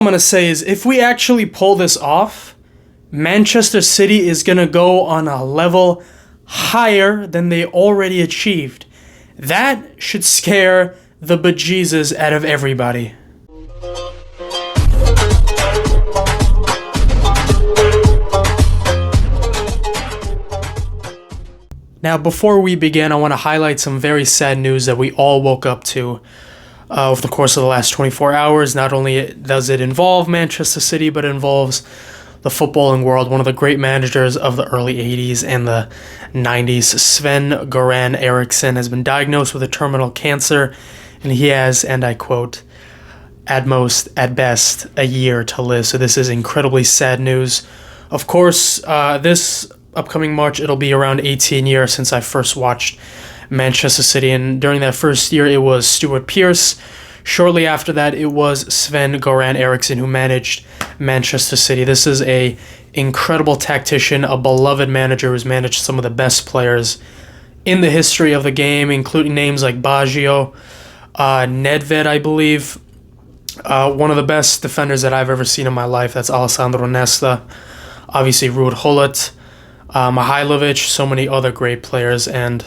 I'm going to say is if we actually pull this off, Manchester City is going to go on a level higher than they already achieved. That should scare the bejesus out of everybody. Now, before we begin, I want to highlight some very sad news that we all woke up to over the course of the last 24 hours. Not only does it involve Manchester City, but it involves the footballing world. One of the great managers of the early 80s and the 90s, Sven Eriksson, has been diagnosed with a terminal cancer, and he has, and I quote, at best, a year to live. So this is incredibly sad news. Of course, this upcoming March, it'll be around 18 years since I first watched Manchester City, and during that first year, it was Stuart Pearce. Shortly after that, it was Sven Eriksson who managed Manchester City. This is a incredible tactician, a beloved manager who's managed some of the best players in the history of the game, including names like Baggio, Nedved, I believe. One of the best defenders that I've ever seen in my life, that's Alessandro Nesta. Obviously, Ruud Gullit, Mihailovic, so many other great players, and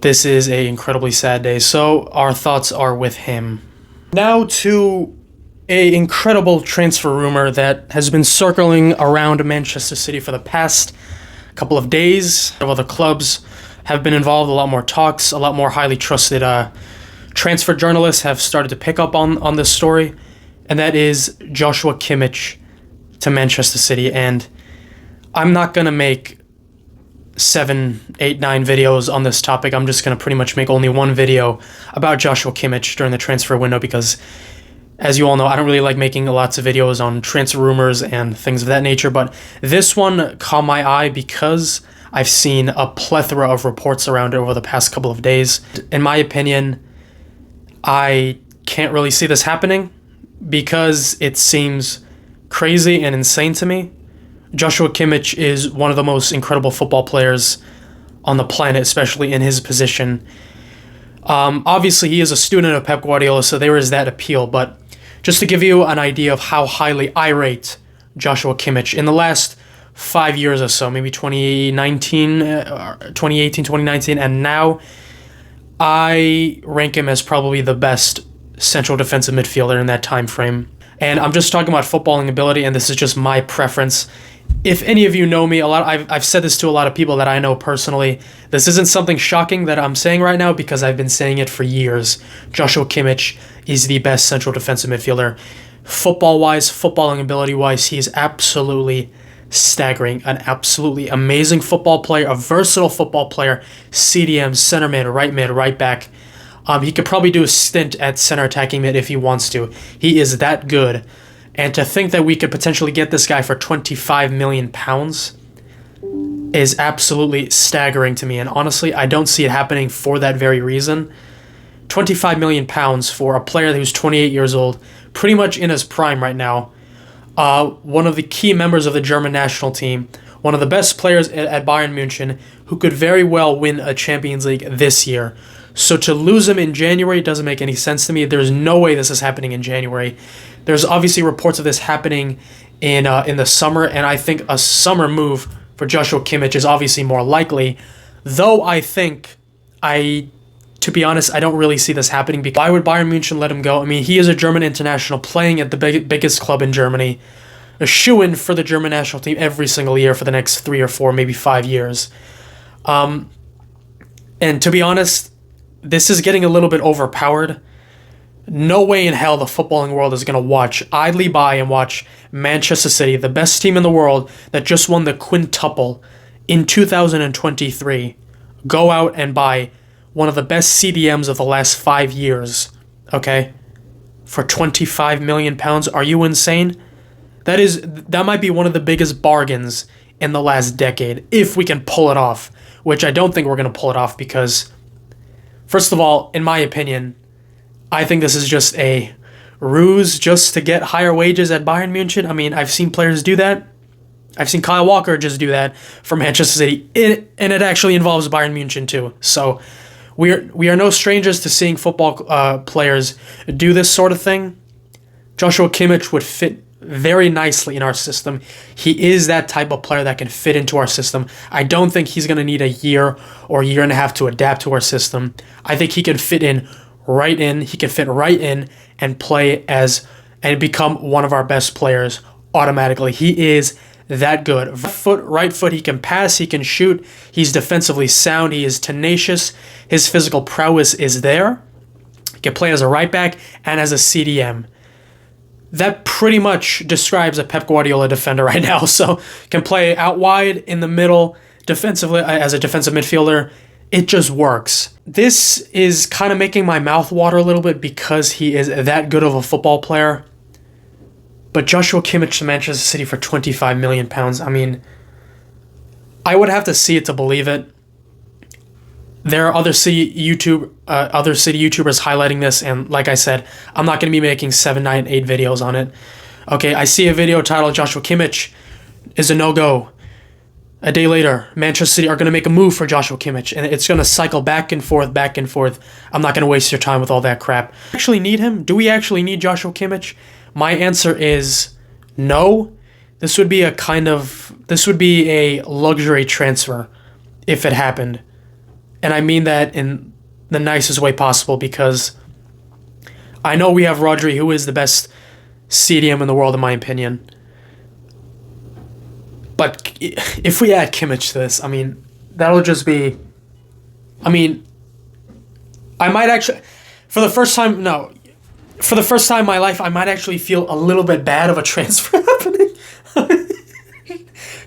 this is an incredibly sad day. So our thoughts are with him. Now to an incredible transfer rumor that has been circling around Manchester City for the past couple of days. Other clubs have been involved, a lot more talks, a lot more highly trusted transfer journalists have started to pick up on this story, and that is Joshua Kimmich to Manchester City. And I'm not going to make 7, 8, 9 videos on this topic. I'm just going to pretty much make only one video about Joshua Kimmich during the transfer window because, as you all know, I don't really like making lots of videos on transfer rumors and things of that nature, but this one caught my eye because I've seen a plethora of reports around it over the past couple of days. In my opinion, I can't really see this happening because it seems crazy and insane to me. Joshua Kimmich is one of the most incredible football players on the planet, especially in his position. Obviously, he is a student of Pep Guardiola, so there is that appeal. But just to give you an idea of how highly I rate Joshua Kimmich, in the last 5 years or so, maybe 2018, 2019, and now, I rank him as probably the best central defensive midfielder in that time frame. And I'm just talking about footballing ability, and this is just my preference. If any of you know me, I've said this to a lot of people that I know personally. This isn't something shocking that I'm saying right now because I've been saying it for years. Joshua Kimmich is the best central defensive midfielder. Football-wise, footballing ability-wise, he is absolutely staggering. An absolutely amazing football player, a versatile football player, CDM, center mid, right back. He could probably do a stint at center attacking mid if he wants to. He is that good. And to think that we could potentially get this guy for £25 million is absolutely staggering to me. And honestly, I don't see it happening for that very reason. £25 million for a player who's 28 years old, pretty much in his prime right now. One of the key members of the German national team, one of the best players at Bayern München, who could very well win a Champions League this year. So to lose him in January doesn't make any sense to me. There's no way this is happening in January. There's obviously reports of this happening in the summer, and I think a summer move for Joshua Kimmich is obviously more likely. Though to be honest, I don't really see this happening. Because why would Bayern München let him go? I mean, he is a German international playing at the biggest club in Germany, a shoo-in for the German national team every single year for the next 3 or 4, maybe 5 years. And to be honest, this is getting a little bit overpowered. No way in hell the footballing world is going to idly by and watch Manchester City, the best team in the world that just won the quintuple in 2023, go out and buy one of the best CDMs of the last 5 years, okay, for £25 million. Are you insane? That might be one of the biggest bargains in the last decade, if we can pull it off, which I don't think we're going to pull it off because, first of all, in my opinion, I think this is just a ruse just to get higher wages at Bayern München. I mean, I've seen players do that. I've seen Kyle Walker just do that for Manchester City, and it actually involves Bayern München too. So we are no strangers to seeing football players do this sort of thing. Joshua Kimmich would fit very nicely in our system. He is that type of player that can fit into our system. I don't think he's going to need a year or a year and a half to adapt to our system. I think he can fit in right in. He can fit right in and play as and become one of our best players automatically. He is that good. Right foot, he can pass, he can shoot. He's defensively sound. He is tenacious. His physical prowess is there. He can play as a right back and as a CDM. That pretty much describes a Pep Guardiola defender right now. So can play out wide, in the middle, defensively as a defensive midfielder. It just works. This is kind of making my mouth water a little bit because he is that good of a football player. But Joshua Kimmich to Manchester City for £25 million. I mean, I would have to see it to believe it. There are other city YouTubers highlighting this, and like I said, I'm not going to be making 7, 9, 8 videos on it. Okay, I see a video titled Joshua Kimmich is a no-go. A day later, Manchester City are going to make a move for Joshua Kimmich, and it's going to cycle back and forth, back and forth. I'm not going to waste your time with all that crap. Actually need him? Do we actually need Joshua Kimmich? My answer is no. This would be a luxury transfer if it happened. And I mean that in the nicest way possible, because I know we have Rodri, who is the best CDM in the world, in my opinion. But if we add Kimmich to this, I mean, that'll just be... I mean, I might actually... For the first time in my life, I might actually feel a little bit bad of a transfer happening.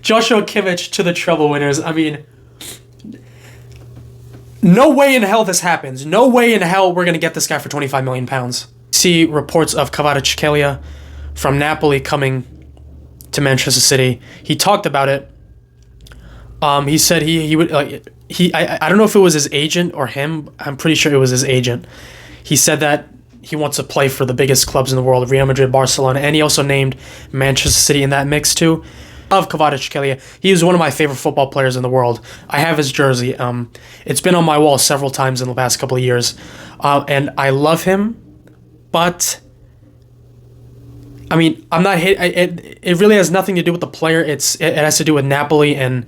Joshua Kimmich to the treble winners. I mean... No way in hell this happens. No way in hell we're going to get this guy for £25 million. See reports of Kvaratskhelia from Napoli coming to Manchester City. He talked about it. He said he would I don't know if it was his agent or him. I'm pretty sure it was his agent. He said that he wants to play for the biggest clubs in the world, Real Madrid, Barcelona, and he also named Manchester City in that mix too. Love Kvaratskhelia. He is one of my favorite football players in the world. I have his jersey. It's been on my wall several times in the past couple of years. And I love him, but I mean, I'm not it really has nothing to do with the player. It has to do with Napoli and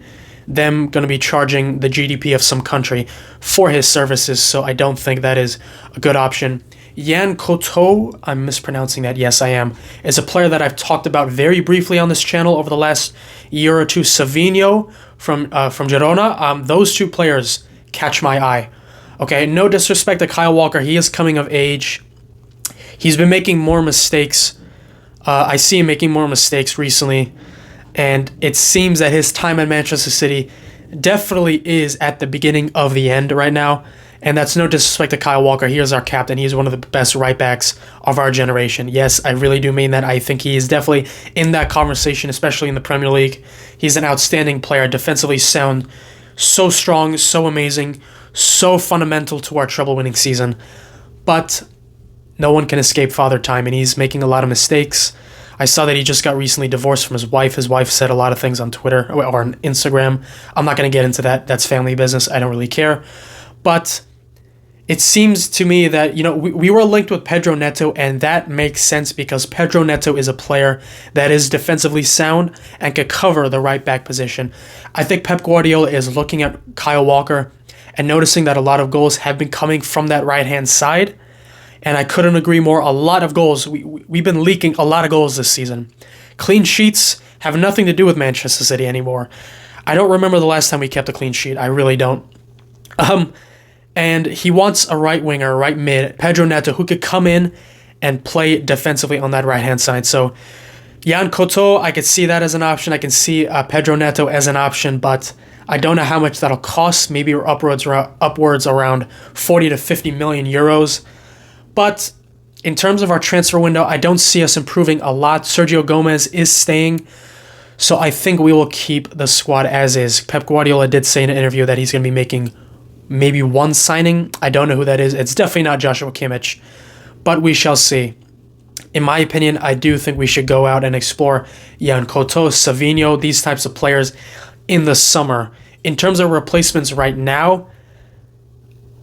them going to be charging the GDP of some country for his services, so I don't think that is a good option. Yan Koto, I'm mispronouncing that, yes I am, is a player that I've talked about very briefly on this channel over the last year or two. Savinho from Girona, those two players catch my eye. Okay, no disrespect to Kyle Walker, he is coming of age. He's been making more mistakes. I see him making more mistakes recently, and it seems that his time at Manchester City definitely is at the beginning of the end right now. And that's no disrespect to Kyle Walker. He is our captain. He's one of the best right backs of our generation. Yes, I really do mean that. I think he is definitely in that conversation, especially in the Premier League. He's an outstanding player, defensively sound, so strong, so amazing, so fundamental to our treble-winning season. But no one can escape Father Time, and he's making a lot of mistakes. I saw that he just got recently divorced from his wife. His wife said a lot of things on Twitter or on Instagram. I'm not going to get into that. That's family business. I don't really care. But it seems to me that, we were linked with Pedro Neto, and that makes sense because Pedro Neto is a player that is defensively sound and could cover the right back position. I think Pep Guardiola is looking at Kyle Walker and noticing that a lot of goals have been coming from that right-hand side, and I couldn't agree more. A lot of goals. We've been leaking a lot of goals this season. Clean sheets have nothing to do with Manchester City anymore. I don't remember the last time we kept a clean sheet. I really don't. And he wants a right winger, a right mid, Pedro Neto, who could come in and play defensively on that right-hand side. So Yan Koto, I could see that as an option. I can see Pedro Neto as an option, but I don't know how much that'll cost. Maybe upwards around 40 to 50 million euros. But in terms of our transfer window, I don't see us improving a lot. Sergio Gomez is staying, so I think we will keep the squad as is. Pep Guardiola did say in an interview that he's going to be making maybe one signing. I don't know who that is. It's definitely not Joshua Kimmich, but we shall see. In my opinion, I do think we should go out and explore Yan Koto, Savinho, these types of players in the summer. In terms of replacements right now,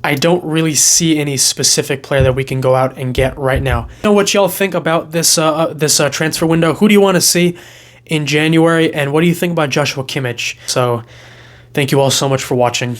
I don't really see any specific player that we can go out and get right now. You know what y'all think about this transfer window? Who do you want to see in January, and what do you think about Joshua Kimmich? So, thank you all so much for watching.